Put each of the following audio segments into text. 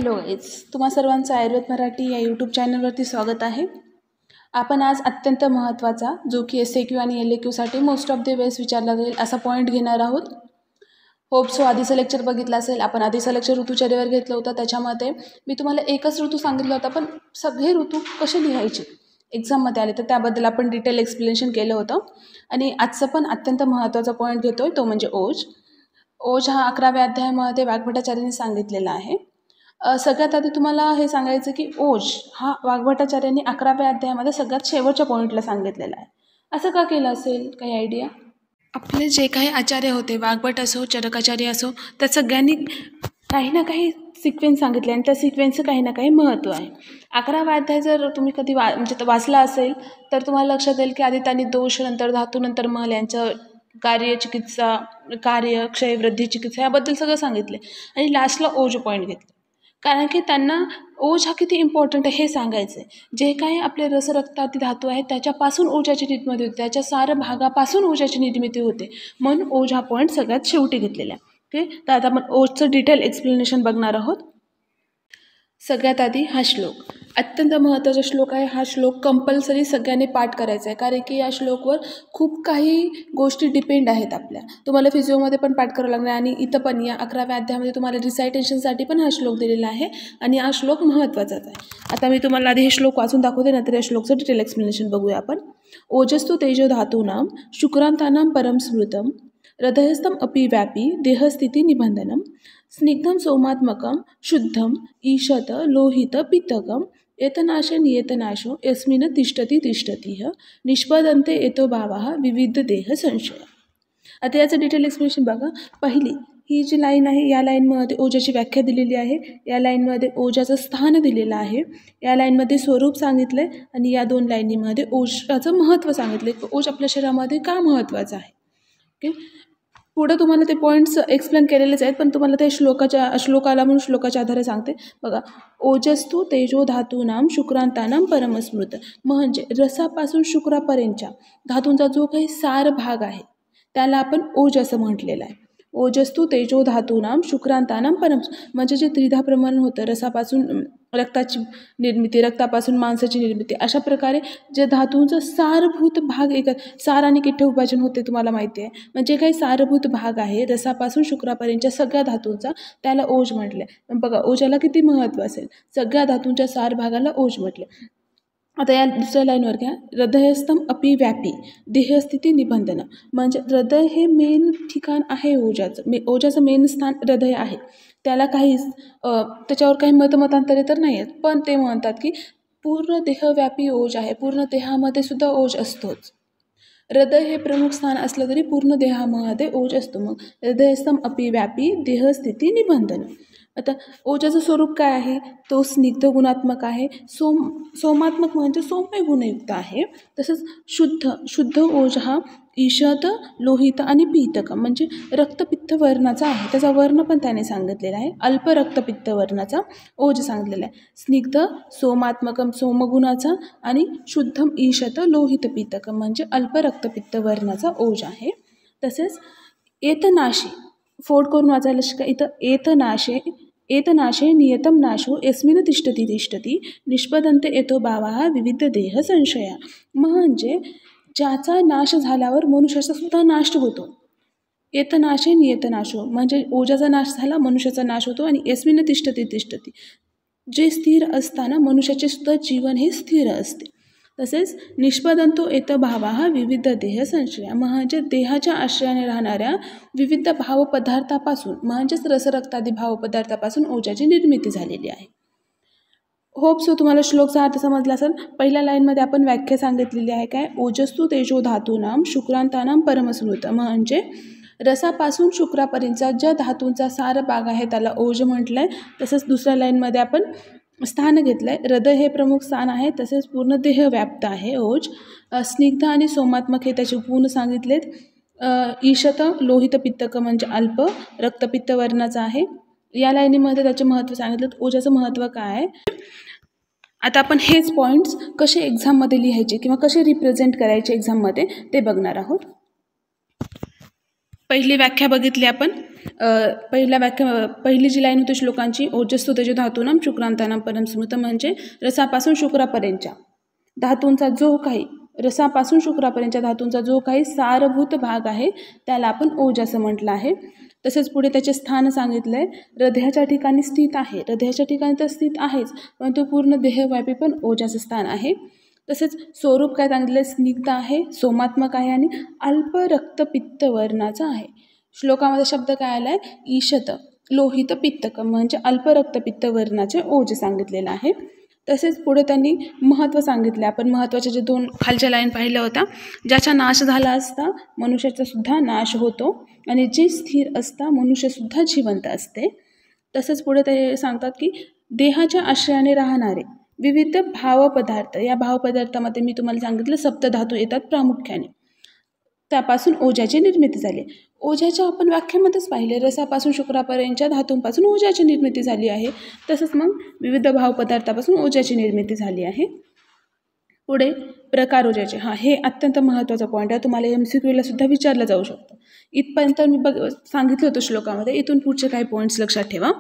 Hello guys, तुम्हा सर्वांचं आयुर्वेद मराठी या यूट्यूब चॅनलवरती स्वागत आहे. आपण आज अत्यंत महत्त्वाचा जो की SAQ आणि LAQसाठी मोस्ट ऑफ द वेळेस विचारला जाईल असा पॉईंट घेणार आहोत. होप सो आधीचं लेक्चर बघितलं असेल. आपण आधीचं लेक्चर ऋतुचर्येवर घेतलं होतं. त्याच्यामध्ये मी तुम्हाला एकच ऋतू सांगितलं होता, पण सगळे ऋतू कसे लिहायचे एक्झाममध्ये आले तर त्याबद्दल आपण डिटेल एक्सप्लेनेशन केलं होतं. आणि आजचं पण अत्यंत महत्त्वाचा पॉईंट घेतो आहे तो म्हणजे ओज. ओज हा 11व्या अध्यायामध्ये वाग्भटाचार्यांनी सांगितलेला आहे. सगळ्यात आधी तुम्हाला हे सांगायचं की ओज हा वाग्भटाचार्यांनी 11व्या अध्यायामध्ये सगळ्यात शेवटच्या पॉईंटला सांगितलेला आहे. असं का केलं असेल, काही आयडिया? आपले जे काही आचार्य होते, वाग्भट असो चरकाचार्य असो, त्या सगळ्यांनी काही ना काही सिक्वेन्स सांगितले आणि त्या सिक्वेन्सचं काही ना काही महत्त्व आहे. 11वा अध्याय जर तुम्ही कधी म्हणजे वाचला असेल तर तुम्हाला लक्षात येईल की आधी त्यांनी दोष, नंतर धातू, नंतर मल यांचं कार्य, चिकित्सा, कार्य, क्षय, वृद्धी, चिकित्सा याबद्दल सगळं सांगितले आणि लास्टला ओज पॉईंट घेतले. कारण की त्यांना ओज हा किती इम्पॉर्टंट आहे हे सांगायचं आहे. जे काही आपले रसरक्ताती धातू आहेत त्याच्यापासून ओजाची निर्मिती होते, त्याच्या साऱ्या भागापासून ओजाची निर्मिती होते, म्हणून ओज हा पॉईंट सगळ्यात शेवटी घेतलेला आहे. ओके, तर आता आपण ओजचं डिटेल एक्सप्लेनेशन बघणार आहोत. सगळ्यात आधी हा श्लोक अत्यंत महत्त्वाचा श्लोक आहे. हा श्लोक कंपल्सरी सगळ्यांनी पाठ करायचा आहे, कारण की या श्लोकवर खूप काही गोष्टी डिपेंड आहेत आपल्या. तुम्हाला फिजिओमध्ये पण पाठ करावं लागणार आणि इथं पण या 11व्या अध्यायामध्ये तुम्हाला रिसायटेशनसाठी पण हा श्लोक दिलेला आहे आणि हा श्लोक महत्त्वाचाच आहे. आता मी तुम्हाला आधी हे श्लोक वाचून दाखवते, नंतर या श्लोकचं डिटेल एक्सप्लेनेशन बघूया आपण. ओजस्तु तेजो धातूनां शुक्रांतानां परम स्मृतम हृदयस्थम अपि व्यापी देहस्थिती निबंधनम स्निग्धम सोमात्मकम शुद्धम ईशत लोहित पित्तकम एतनाशे नियतनाशो यस्मिन् तिष्ठति तिष्ठतिः निष्पदन्ते एतो भावः विविध देह संशय. आता याचं डिटेल एक्सप्लेनेशन बघा. पहिली ही जी लाईन आहे या लाईनमध्ये ओजाची व्याख्या दिलेली आहे, या लाईनमध्ये ओजाचं स्थान दिलेलं आहे, या लाईनमध्ये स्वरूप सांगितलं आहे आणि या दोन लाईनीमध्ये ओजाचं महत्त्व सांगितलं आहे. ओज आपल्या शरीरामध्ये का महत्त्वाचं आहे. ओके, पुढं तुम्हाला ते पॉईंट्स एक्सप्लेन केलेलेच आहेत, पण तुम्हाला ते श्लोकाला म्हणून श्लोकाच्या आधारे सांगते बघा. ओजस्तु तेजो धातूनां शुक्रांतानां परमस्मृत, म्हणजे रसापासून शुक्रापर्यंतच्या धातूंचा जो काही सार भाग आहे त्याला आपण ओज असं म्हटलेलं आहे. ओजस्तु तेजो धातूनां शुक्रांतानां परम, म्हणजे जे त्रिधा प्रमाण होतं, रसापासून रक्ताची निर्मिती, रक्तापासून मांसाची निर्मिती, अशा प्रकारे जे धातूंचा सारभूत भाग सार आणि किठ्ठे विभाजन होते तुम्हाला माहिती आहे. म्हणजे काही सारभूत भाग आहे रसापासून शुक्रापर्यंतच्या सगळ्या धातूंचा, त्याला ओज म्हटले. बघा ओजाला किती महत्त्व असेल, सगळ्या धातूंच्या सार भागाला ओज म्हटले. आता या दुसऱ्या लाईनवर घ्या. हृदयस्थम अपि व्यापी देहस्थिती निबंधन, म्हणजे हृदय हे मेन ठिकाण आहे ओजाचं. ओजाचं मेन स्थान हृदय आहे. त्याला काही त्याच्यावर काही मतमतांतरे तर नाही आहेत, पण ते म्हणतात की पूर्ण देहव्यापी ओज आहे, पूर्ण देहामध्ये सुद्धा ओज असतोच. हृदय हे प्रमुख स्थान असलं तरी पूर्ण देहामध्ये ओज असतो. मग हृदयस्थम अपि व्यापी देहस्थिती निबंधन. आता ओजाचं स्वरूप काय आहे, तो स्निग्ध गुणात्मक आहे. सोमात्मक म्हणजे सौम्य गुणयुक्त आहे. तसंच शुद्ध ओज हा ईशत, लोहित आणि पीतकम म्हणजे रक्तपित्त वर्णाचा आहे. त्याचा वर्ण पण त्याने सांगितलेला आहे. अल्प रक्तपित्त वर्णाचा ओज सांगितलेला आहे. स्निग्ध सोमात्मकम सोमगुणाचा आणि शुद्धम ईशत लोहित पीतकम म्हणजे अल्प रक्तपित्त वर्णाचा ओज आहे. तसेच एतनाशी फोड करून वाचायला शिका. इथं एतनाशे नियतम नाशो यस्मिन् तिष्ठति तिष्ठति निष्पदन्ते एतो भावः विविध देह संशया, म्हणजे ज्याचा नाश झाल्यावर मनुष्याचा सुद्धा नाश होतो. एतनाशे नियतनाशो म्हणजे ओजाचा नाश झाला मनुष्याचा नाश होतो. आणि यस्मिन् तिष्ठति तिष्ठति, जे स्थिर असताना मनुष्याचे सुद्धा जीवन हे स्थिर असते. तसेच निष्पदन्तो एतो भावः विविध देह संशया, म्हणजे देहाच्या आश्रयाने राहणाऱ्या विविध भावपदार्थापासून म्हणजेच रसरक्तादी भावपदार्थापासून ओजाची निर्मिती झालेली आहे. होप सो तुम्हाला श्लोकचा अर्थ समजला असेल. पहिल्या लाईनमध्ये आपण व्याख्या सांगितलेली आहे काय, ओजस्तु तेजो धातूनां शुक्रांतानां परमस्मृत, म्हणजे रसापासून शुक्रापर्यंतचा ज्या धातूंचा सार भाग आहे त्याला ओज म्हटलं आहे. तसंच दुसऱ्या लाईनमध्ये आपण स्थान घेतलं आहे. हृदय हे प्रमुख स्थान आहे, तसेच पूर्ण देह व्याप्त आहे ओज. स्निग्ध आणि सोमात्मक हे त्याचे गुण सांगितलेत. ईशत लोहित पित्तक म्हणजे अल्प रक्तपित्त वर्णाचा आहे. या लाईनीमध्ये त्याचे महत्त्व सांगितलं. ओजाचं महत्त्व काय आहे. आता आपण हेच पॉईंट्स कसे एक्झाममध्ये लिहायचे किंवा कसे रिप्रेझेंट करायचे एक्झाममध्ये ते बघणार आहोत. पहिली व्याख्या बघितली आपण. पहिली जी लाईन होती श्लोकांची, ओजस्सु तेजो धातूनां शुक्रांतानां परम स्मृत, म्हणजे रसापासून शुक्रापर्यंतच्या धातूंचा जो काही रसापासून शुक्रापर्यंतच्या धातूंचा जो काही सारभूत भाग आहे त्याला आपण ओज असं म्हटलं आहे. तसेच पुढे त्याचे स्थान सांगितलं आहे. हृदयाच्या ठिकाणी स्थित आहे. हृदयाच्या ठिकाणी तर स्थित आहेच, परंतु पूर्ण देहव्यापी पण ओजाचं स्थान आहे. तसेच स्वरूप काय सांगितलं, स्निग्ध आहे, सोमात्मक आहे आणि अल्प रक्तपित्त वर्णाचा आहे. श्लोकामध्ये शब्द काय आला आहे, ईशत लोहित पित्तकम, म्हणजे अल्प रक्तपित्त वर्णाचे ओज सांगितलेलं आहे. तसेच पुढे त्यांनी महत्त्व सांगितले. आपण महत्त्वाच्या जे 2 खालच्या लाईन पाहिल्या होत्या, ज्याचा नाश झाला असता मनुष्याचा सुद्धा नाश होतो आणि जे स्थिर असता मनुष्यसुद्धा जिवंत असते. तसंच पुढे ते सांगतात की देहाच्या आश्रयाने राहणारे विविध भावपदार्थ, या भावपदार्थामध्ये मी तुम्हाला सांगितलं सप्तधातू येतात प्रामुख्याने, त्यापासून ओजाची निर्मिती झाली. ओजाच्या आपण व्याख्यामध्येच पाहिले, रसापासून शुक्रापर्यंतच्या धातूंपासून ओजाची निर्मिती झाली आहे. तसंच मग विविध भावपदार्थापासून ओजाची निर्मिती झाली आहे. पुढे प्रकार ओजाचे, हे अत्यंत महत्त्वाचा पॉईंट आहे, तुम्हाला MCQला सुद्धा विचारलं जाऊ शकतं. इथपर्यंत मी सांगितलं होतं श्लोकामध्ये, इथून पुढचे काही पॉईंट्स लक्षात ठेवा.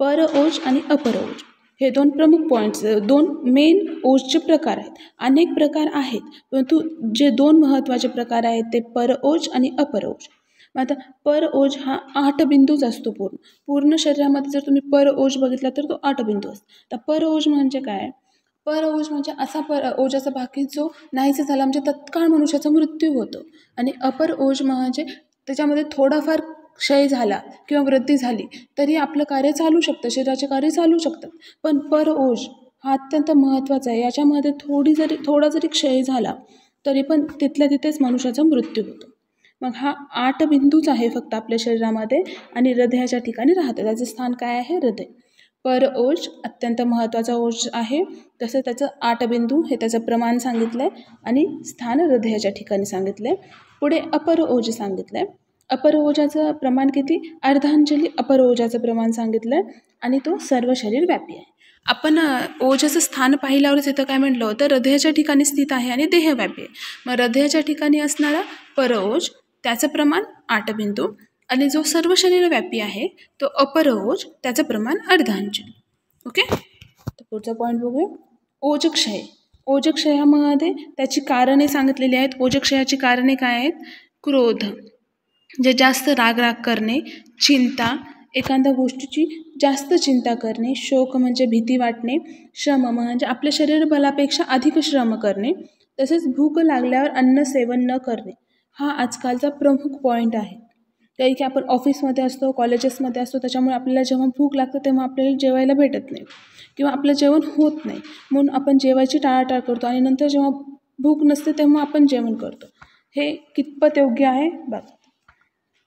पर ओज आणि अपर ओज हे 2 प्रमुख पॉईंट्स, 2 मेन ओजचे प्रकार आहेत. अनेक प्रकार आहेत, परंतु जे 2 महत्त्वाचे प्रकार आहेत ते पर ओज आणि अपर ओज. आता पर ओज हा 8 बिंदूच असतो. पूर्ण शरीरामध्ये जर तुम्ही पर ओज बघितला तर तो 8 बिंदू असतो. तर पर ओज म्हणजे काय, पर ओज म्हणजे असा ओजाचा भाग जो नाहीसा झाला म्हणजे तत्काळ मनुष्याचा मृत्यू होतो. आणि अपर ओज म्हणजे त्याच्यामध्ये थोडाफार क्षय झाला किंवा वृद्धी झाली तरी आपलं कार्य चालू शकतं, शरीराचे कार्य चालू शकतात. पण पर ओज हा अत्यंत महत्त्वाचा आहे. याच्यामध्ये थोडा जरी क्षय झाला तरी पण तिथल्या तिथेच मनुष्याचा मृत्यू होतो. मग हा 8 बिंदूच आहे फक्त आपल्या शरीरामध्ये आणि हृदयाच्या ठिकाणी राहतं. त्याचं स्थान काय आहे, हृदय. पर ओज अत्यंत महत्त्वाचा ओज आहे. तसं त्याचं 8 बिंदू हे त्याचं प्रमाण सांगितलं आहे आणि स्थान हृदयाच्या ठिकाणी सांगितलं आहे. पुढे अपर ओज सांगितलं आहे. अपर ओजाचं प्रमाण किती, अर्धांजली अपर ओजाचं प्रमाण सांगितलं आहे आणि तो सर्व शरीर व्यापी आहे. आपण ओजाचं स्थान पाहिल्यावरच इथं काय म्हटलं होतं, हृदयाच्या ठिकाणी स्थित आहे आणि देहव्यापी आहे. मग हृदयाच्या ठिकाणी असणारा पर ओज त्याचं प्रमाण 8 बिंदू आणि जो सर्व शरीरव्यापी आहे तो अपर ओज, त्याचं प्रमाण अर्धांजली. ओके, तर पुढचा पॉईंट बघूया. ओजक्षय. ओजक्षयामध्ये त्याची कारणे सांगितलेली आहेत. ओजक्षयाची कारणे काय आहेत, क्रोध, जे जास्त राग करणे, चिंता, एखाद्या गोष्टीची जास्त चिंता करणे, शोक म्हणजे भीती वाटणे, श्रम म्हणजे आपल्या शरीर बलापेक्षा अधिक श्रम करणे, तसेच भूक लागल्यावर अन्न सेवन न करणे. हा आजकालचा प्रमुख पॉईंट आहे. काही की आपण ऑफिसमध्ये असतो, कॉलेजेसमध्ये असतो, त्याच्यामुळे आपल्याला जेव्हा भूक लागतं तेव्हा आपल्याला जेवायला भेटत नाही किंवा आपलं जेवण होत नाही, म्हणून आपण जेवायची टाळाटाळ करतो आणि नंतर जेव्हा भूक नसते तेव्हा आपण जेवण करतो. हे कितपत योग्य आहे बघा.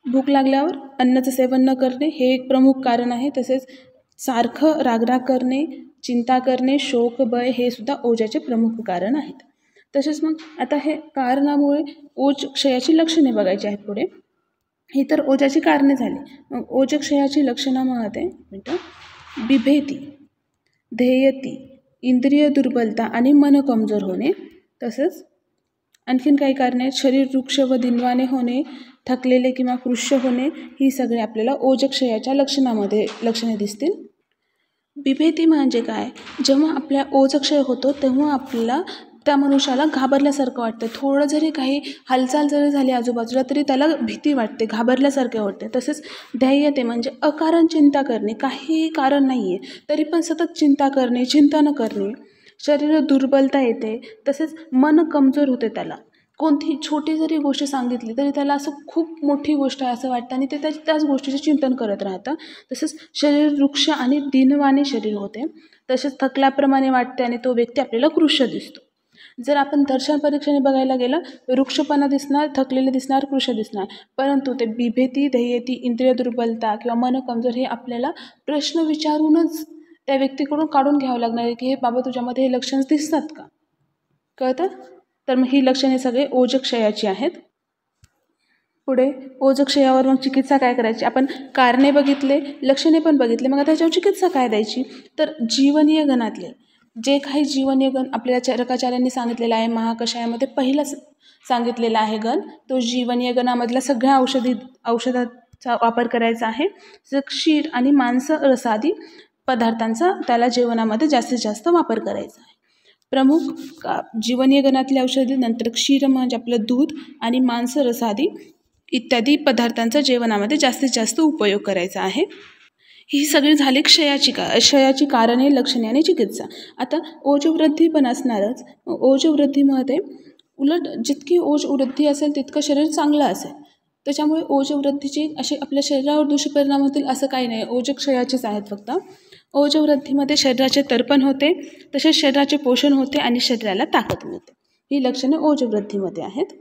भूक लागल्यावर अन्नाचं सेवन न करणे हे एक प्रमुख कारण आहे. तसेच सारखं रागराग करणे, चिंता करणे, शोक, भय हे सुद्धा ओजाचे प्रमुख कारण आहेत. तसेच मग आता हे कारणामुळे ओजक्षयाची लक्षणे बघायची आहेत पुढे. ही तर ओजाची कारणे झाली. मग ओजक्षयाची लक्षणामध्ये बिभेती, ध्येयती, इंद्रिय दुर्बलता आणि मन कमजोर होणे. तसंच आणखीन काही कारणे आहेत, शरीर वृक्ष व दिनवाने होणे, थकलेले किंवा कृश होणे, ही सगळे आपल्याला ओजक्षयाच्या लक्षणे दिसतील. बिभेती म्हणजे काय, जेव्हा आपल्या ओजक्षय होतो तेव्हा आपल्याला त्या मनुष्याला घाबरल्यासारखं वाटतं. थोडं जरी काही हालचाल जरी झाली आजूबाजूला तरी त्याला भीती वाटते, घाबरल्यासारखे वाटते. तसेच ध्येयते म्हणजे अकारण चिंता करणे, काही कारण नाही आहे तरी पण सतत चिंता करणे, चिंता न करणे. शरीर दुर्बलता येते, तसेच मन कमजोर होते. त्याला कोणतीही छोटी जरी गोष्ट सांगितली तरी त्याला असं खूप मोठी गोष्ट आहे असं वाटतं आणि ते त्याच गोष्टीचे चिंतन करत राहतं. तसंच शरीर वृक्ष आणि दिनवाने शरीर होते. तसेच थकल्याप्रमाणे वाटते आणि तो व्यक्ती आपल्याला कृश दिसतो. जर आपण दर्शन परीक्षेने बघायला गेलं वृक्षपणा दिसणार, थकलेले दिसणार, कृश दिसणार, परंतु ते बिभेती, ध्येयती, इंद्रिय दुर्बलता किंवा मन कमजोर हे आपल्याला प्रश्न विचारूनच त्या व्यक्तीकडून काढून घ्यावं लागणार आहे की हे बाबा तुझ्यामध्ये हे लक्षणं दिसतात का, कळतं. तर मग ही लक्षणे सगळे ओजक्षयाची आहेत. पुढे ओजक्षयावर मग चिकित्सा काय करायची, आपण कारणे बघितले, लक्षणे पण बघितले, मग आता याच्यावर चिकित्सा काय द्यायची. तर जीवनीय गणातले जे काही जीवनीय गण आपल्याला चरकाचार्यांनी सांगितलेलं आहे, महाकषायामध्ये पहिला सांगितलेला आहे गण, तो जीवनीय गणामधल्या सगळ्या औषधात चा वापर करायचा आहे. जर क्षीर आणि मांस रसादी पदार्थांचा त्याला जेवणामध्ये जास्तीत जास्त वापर करायचा आहे. प्रमुख जीवनीय गणातली औषधी, नंतर क्षीर म्हणजे आपलं दूध आणि मांस रसादी इत्यादी पदार्थांचा जेवणामध्ये जास्तीत जास्त उपयोग करायचा आहे. ही सगळी झाली क्षयाची कारणे, लक्षणे आणि चिकित्सा. आता ओजवृद्धी पण असणारच. ओजवृद्धीमध्ये उलट जितकी ओजवृद्धी असेल तितकं शरीर चांगलं असेल. त्याच्यामुळे ओजवृद्धीची असे आपल्या शरीरावर दुष्परिणाम होतील असं काही नाही. ओजक्षयाचेच आहेत फक्त. ओजवृद्धीमध्ये शरीराचे तर्पण होते, तसेच शरीराचे पोषण होते आणि शरीराला ताकद मिळते. ही लक्षणे ओजवृद्धीमध्ये आहेत.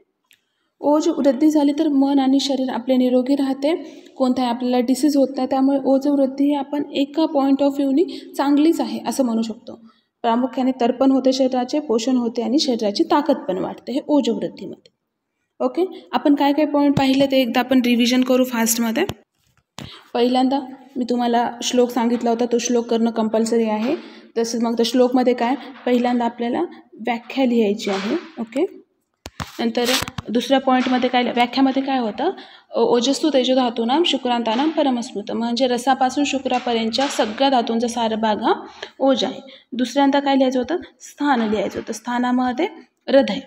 ओजवृद्धी झाली तर मन आणि शरीर आपले निरोगी राहते, कोणताही आपल्याला डिसीज होत नाही. त्यामुळे ओजवृद्धी ही आपण एका पॉईंट ऑफ व्ह्यूनी चांगलीच आहे असं म्हणू शकतो. प्रामुख्याने तर्पण होते शरीराचे, पोषण होते आणि शरीराची ताकद पण वाढते, हे ओजवृद्धीमध्ये. ओके, आपण काय काय पॉईंट पाहिले ते एकदा आपण रिव्हिजन करू फास्टमध्ये. पहिल्यांदा मी तुम्हाला श्लोक सांगितला होता, तो श्लोक करणं कंपल्सरी आहे. तसंच मग त्या श्लोकमध्ये काय, पहिल्यांदा आपल्याला व्याख्या लिहायची आहे. ओके, नंतर दुसऱ्या पॉईंटमध्ये काय, व्याख्यामध्ये काय होतं, ओजस्तु तेजो धातूनाम शुक्रांतानाम परमस्मृत, म्हणजे रसापासून शुक्रापर्यंतच्या सगळ्या धातूंचा सारभाग हा ओज आहे. दुसऱ्यांदा काय लिहायचं होतं, स्थान लिहायचं होतं. स्थानामध्ये हृदय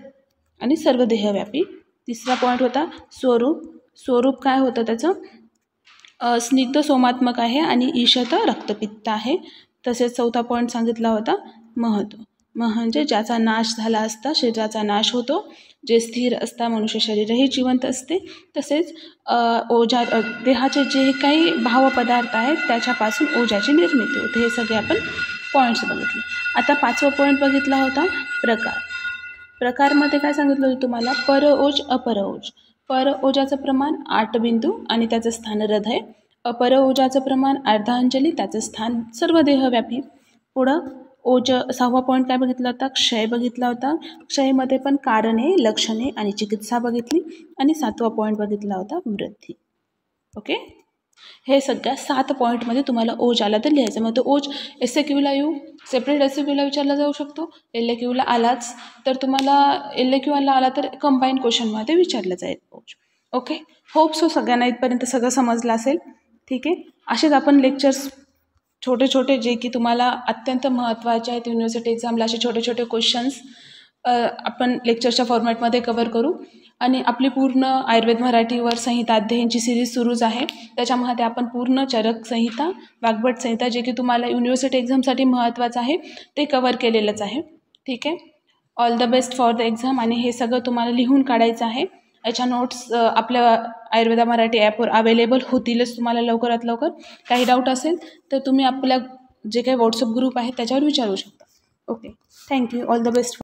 आणि सर्व देहव्यापी. तिसरा पॉईंट होता स्वरूप काय होतं त्याचं, स्निग्ध सोमात्मक आहे आणि ईशत रक्तपित्त आहे. तसेच चौथा पॉईंट सांगितला होता महत्व, म्हणजे ज्याचा नाश झाला असता शरीराचा नाश होतो, जे स्थिर असता मनुष्य शरीरही जिवंत असते. तसेच देहाचे जे काही भावपदार्थ आहेत त्याच्यापासून ओजाची निर्मिती होते. हे सगळे आपण पॉईंट्स बघितले. आता 5वा पॉईंट बघितला होता प्रकारमध्ये काय सांगितलं होतं तुम्हाला, परओज अपरओज. परओजाचं प्रमाण 8 बिंदू आणि त्याचं स्थान हृदय. अपरओजाचं प्रमाण अर्धा अंजली, त्याचं स्थान सर्व देहव्यापी. पुढं 6वा पॉईंट काय बघितला होता, क्षय बघितला होता. क्षयमध्ये पण कारणे, लक्षणे आणि चिकित्सा बघितली. आणि 7वा पॉईंट बघितला होता वृद्धी. ओके, हे सगळ्या 7 पॉईंटमध्ये तुम्हाला ओज आला तर लिहायचं. मग तो ओज SAQला येऊ, सेपरेट SAQला विचारला जाऊ शकतो. LAQला आलाच तर तुम्हाला LAQला आला तर कंबाईन क्वेश्चनमध्ये विचारलं जाईल ओज. ओके, होप सो सगळ्यांना इथपर्यंत सगळं समजलं असेल. ठीक आहे, असेच आपण लेक्चर्स छोटे छोटे जे की तुम्हाला अत्यंत महत्त्वाचे आहेत युनिव्हर्सिटी एक्झामला, असे छोटे छोटे क्वेश्चन्स आपण लेक्चरच्या फॉर्मॅटमध्ये कवर करू. आणि आपली पूर्ण आयुर्वेद मराठीवर संहिता अध्यायांची सिरीज सुरूच आहे. त्याच्यामध्ये आपण पूर्ण चरक संहिता, वाग्भट संहिता, जे की तुम्हाला युनिव्हर्सिटी एक्झामसाठी महत्त्वाचं आहे ते कवर केलेलंच आहे. ठीक आहे, all the best for the exam. आणि हे सगळं तुम्हाला लिहून काढायचं आहे. याच्या नोट्स आपल्या आयुर्वेदा मराठी ॲपवर अवेलेबल होतीलच तुम्हाला लवकरात लवकर. काही डाऊट असेल तर तुम्ही आपल्या जे काही व्हॉट्सअप ग्रुप आहे त्याच्यावर विचारू शकता. Okay, thank you, all the best.